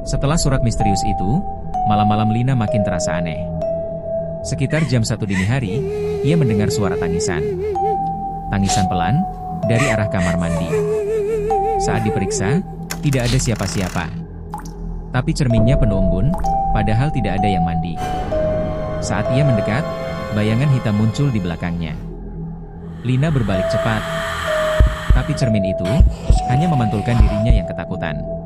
Setelah surat misterius itu, malam-malam Lina makin terasa aneh. Sekitar jam 1 dini hari, ia mendengar suara tangisan. Tangisan pelan, dari arah kamar mandi. Saat diperiksa, tidak ada siapa-siapa. Tapi cerminnya penuh embun, padahal tidak ada yang mandi. Saat ia mendekat, bayangan hitam muncul di belakangnya. Lina berbalik cepat. Tapi cermin itu hanya memantulkan dirinya yang ketakutan.